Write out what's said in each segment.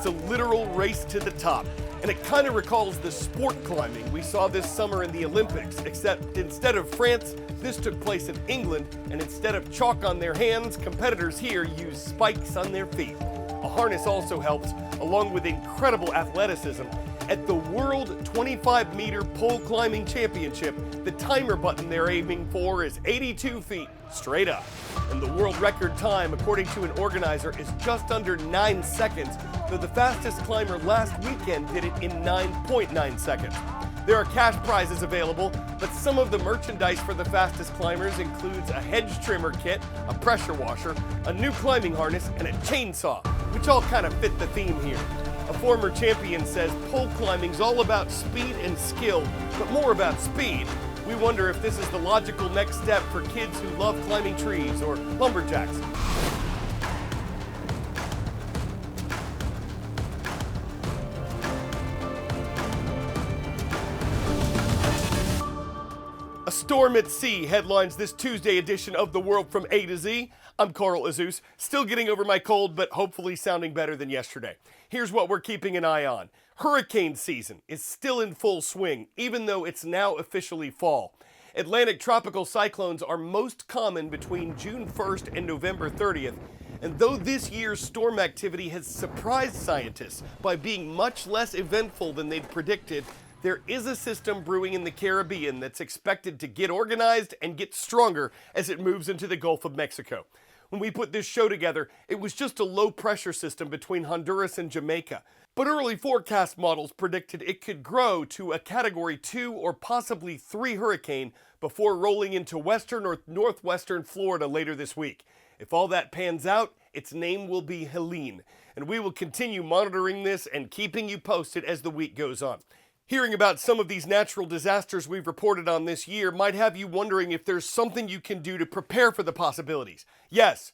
a literal race to the top. And it kind of recalls the sport climbing we saw this summer in the Olympics, except instead of France, this took place in England, and instead of chalk on their hands, competitors here used spikes on their feet. A harness also helps, along with incredible athleticism. At the World 25-meter pole climbing championship, the timer button they're aiming for is 82 feet straight up. And the world record time, according to an organizer, is just under 9 seconds, though the fastest climber last weekend did it in 9.9 seconds. There are cash prizes available, but some of the merchandise for the fastest climbers includes a hedge trimmer kit, a pressure washer, a new climbing harness, and a chainsaw, which all kind of fit the theme here. A former champion says pole climbing's all about speed and skill, but more about speed. We wonder if this is the logical next step for kids who love climbing trees or lumberjacks. A storm at sea headlines this Tuesday edition of The World from A to Z. I'm Carl Azuz, still getting over my cold, but hopefully sounding better than yesterday. Here's what we're keeping an eye on. Hurricane season is still in full swing, even though it's now officially fall. Atlantic tropical cyclones are most common between June 1st and November 30th. And though this year's storm activity has surprised scientists by being much less eventful than they'd predicted, there is a system brewing in the Caribbean that's expected to get organized and get stronger as it moves into the Gulf of Mexico. When we put this show together, it was just a low-pressure system between Honduras and Jamaica. But early forecast models predicted it could grow to a Category 2 or possibly 3 hurricane before rolling into western or northwestern Florida later this week. If all that pans out, its name will be Helene. And we will continue monitoring this and keeping you posted as the week goes on. Hearing about some of these natural disasters we've reported on this year might have you wondering if there's something you can do to prepare for the possibilities. Yes.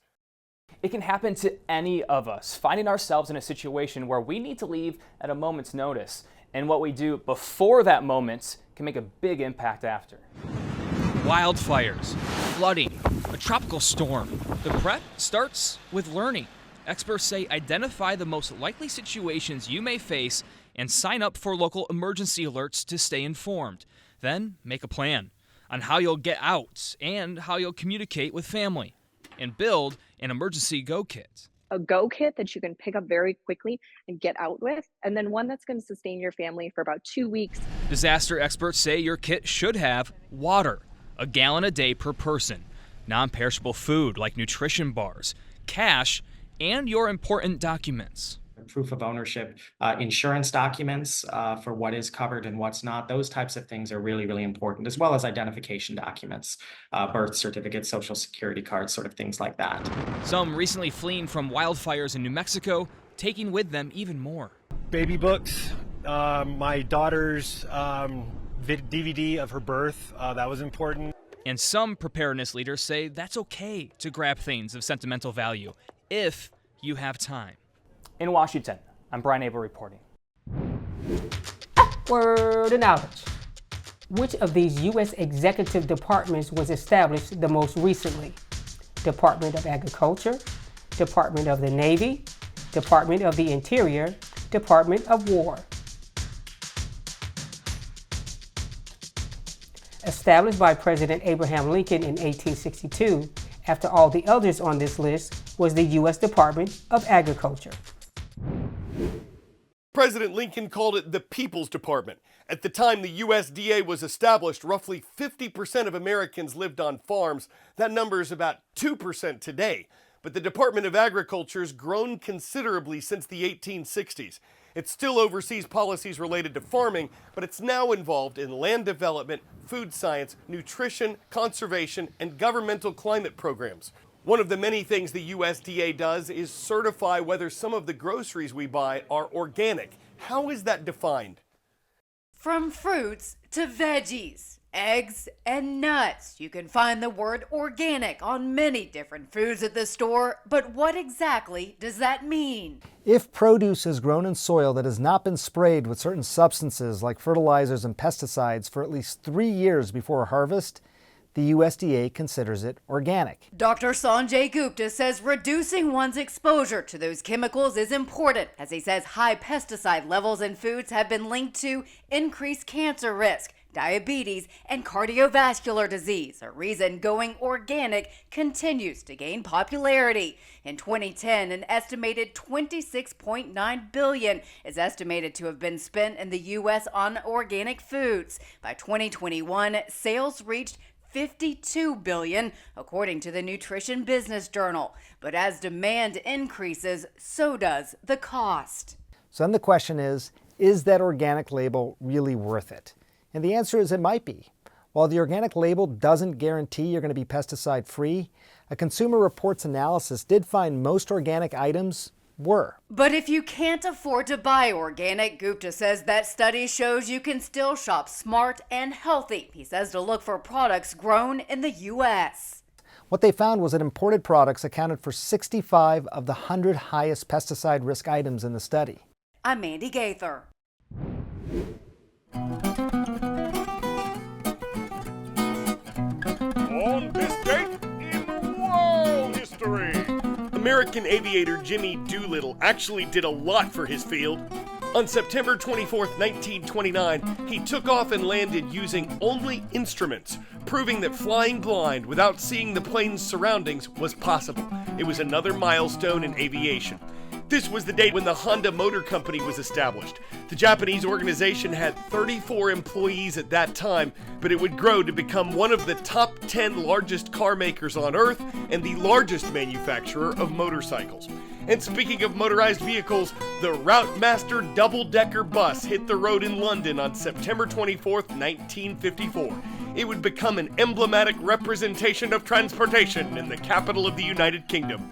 It can happen to any of us, finding ourselves in a situation where we need to leave at a moment's notice. And what we do before that moment can make a big impact after. Wildfires, flooding, a tropical storm. The prep starts with learning. Experts say identify the most likely situations you may face and sign up for local emergency alerts to stay informed. Then make a plan on how you'll get out and how you'll communicate with family. And build an emergency go kit. A go kit that you can pick up very quickly and get out with, and then one that's going to sustain your family for about 2 weeks. Disaster experts say your kit should have water, a gallon a day per person, non-perishable food like nutrition bars, cash, and your important documents. Proof of ownership, insurance documents for what is covered and what's not. Those types of things are really, really important, as well as identification documents, birth certificates, social security cards, sort of things like that. Some recently fleeing from wildfires in New Mexico, taking with them even more. Baby books, my daughter's DVD of her birth, that was important. And some preparedness leaders say that's okay to grab things of sentimental value if you have time. In Washington, I'm Brian Abel reporting. Word and knowledge. Which of these U.S. executive departments was established the most recently? Department of Agriculture, Department of the Navy, Department of the Interior, Department of War. Established by President Abraham Lincoln in 1862, after all the others on this list was the U.S. Department of Agriculture. President Lincoln called it the People's Department. At the time the USDA was established, roughly 50% of Americans lived on farms. That number is about 2% today. But the Department of Agriculture's grown considerably since the 1860s. It still oversees policies related to farming, but it's now involved in land development, food science, nutrition, conservation, and governmental climate programs. One of the many things the USDA does is certify whether some of the groceries we buy are organic. How is that defined? From fruits to veggies, eggs, and nuts. You can find the word organic on many different foods at the store, but what exactly does that mean? If produce is grown in soil that has not been sprayed with certain substances like fertilizers and pesticides for at least 3 years before harvest, the USDA considers it organic. Dr. Sanjay Gupta says reducing one's exposure to those chemicals is important, as he says high pesticide levels in foods have been linked to increased cancer risk, diabetes, and cardiovascular disease, a reason going organic continues to gain popularity. In 2010, an estimated $26.9 billion is estimated to have been spent in the U.S. on organic foods. By 2021, sales reached $52 billion, according to the Nutrition Business Journal. But as demand increases, so does the cost. So then the question is that organic label really worth it? And the answer is it might be. While the organic label doesn't guarantee you're going to be pesticide-free, a Consumer Reports analysis did find most organic items were. But if you can't afford to buy organic, Gupta says that study shows you can still shop smart and healthy. He says to look for products grown in the U.S. What they found was that imported products accounted for 65 of the 100 highest pesticide risk items in the study. I'm Mandy Gaither. On this date in world history, American aviator Jimmy Doolittle actually did a lot for his field. On September 24, 1929, he took off and landed using only instruments, proving that flying blind without seeing the plane's surroundings was possible. It was another milestone in aviation. This was the date when the Honda Motor Company was established. The Japanese organization had 34 employees at that time, but it would grow to become one of the top 10 largest car makers on Earth and the largest manufacturer of motorcycles. And speaking of motorized vehicles, the Routemaster double-decker bus hit the road in London on September 24th, 1954. It would become an emblematic representation of transportation in the capital of the United Kingdom.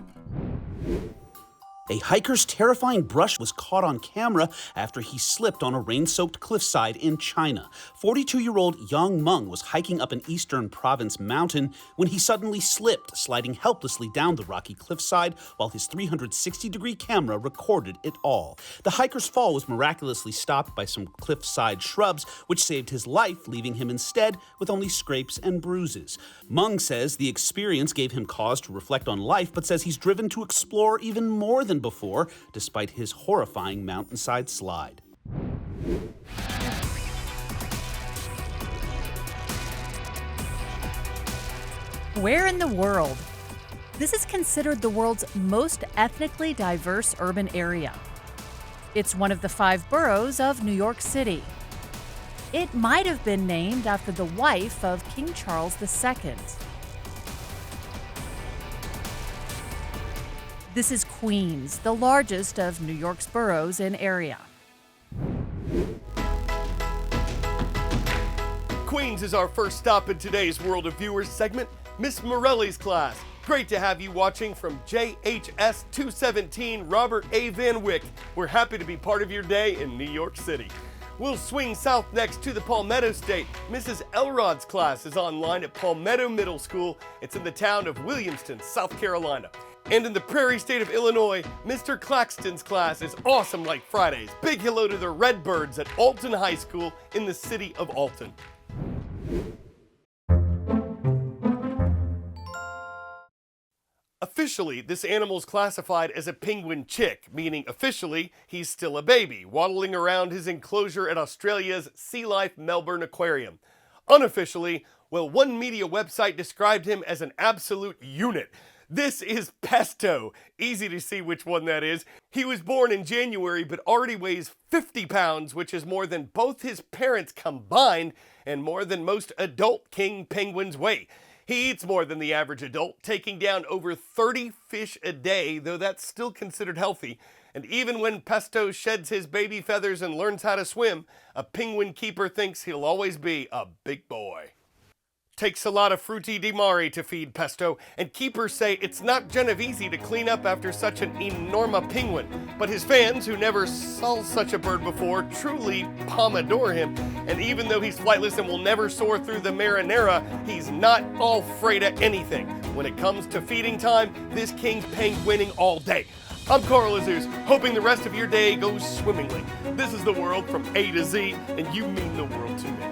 A hiker's terrifying brush was caught on camera after he slipped on a rain-soaked cliffside in China. 42-year-old Yang Meng was hiking up an eastern province mountain when he suddenly slipped, sliding helplessly down the rocky cliffside while his 360-degree camera recorded it all. The hiker's fall was miraculously stopped by some cliffside shrubs, which saved his life, leaving him instead with only scrapes and bruises. Meng says the experience gave him cause to reflect on life, but says he's driven to explore even more than before, despite his horrifying mountainside slide. Where in the world? This is considered the world's most ethnically diverse urban area. It's one of the 5 boroughs of New York City. It might have been named after the wife of King Charles II. This is Queens, the largest of New York's boroughs in area. Queens is our first stop in today's World of Viewers segment, Miss Morelli's class. Great to have you watching from JHS 217 Robert A. Van Wyck. We're happy to be part of your day in New York City. We'll swing south next to the Palmetto State. Mrs. Elrod's class is online at Palmetto Middle School. It's in the town of Williamston, South Carolina. And in the prairie state of Illinois, Mr. Claxton's class is awesome like Fridays. Big hello to the Redbirds at Alton High School in the city of Alton. Officially, this animal is classified as a penguin chick, meaning officially, he's still a baby, waddling around his enclosure at Australia's Sea Life Melbourne Aquarium. Unofficially, well, one media website described him as an absolute unit. This is Pesto. Easy to see which one that is. He was born in January, but already weighs 50 pounds, which is more than both his parents combined and more than most adult king penguins weigh. He eats more than the average adult, taking down over 30 fish a day, though that's still considered healthy. And even when Pesto sheds his baby feathers and learns how to swim, a penguin keeper thinks he'll always be a big boy. Takes a lot of frutti di mare to feed Pesto, and keepers say it's not Genovese to clean up after such an enormous penguin. But his fans, who never saw such a bird before, truly adore him. And even though he's flightless and will never soar through the marinara, he's not all afraid of anything. When it comes to feeding time, this king's penguining all day. I'm Carl Azuz, hoping the rest of your day goes swimmingly. This is the world from A to Z, and you mean the world to me.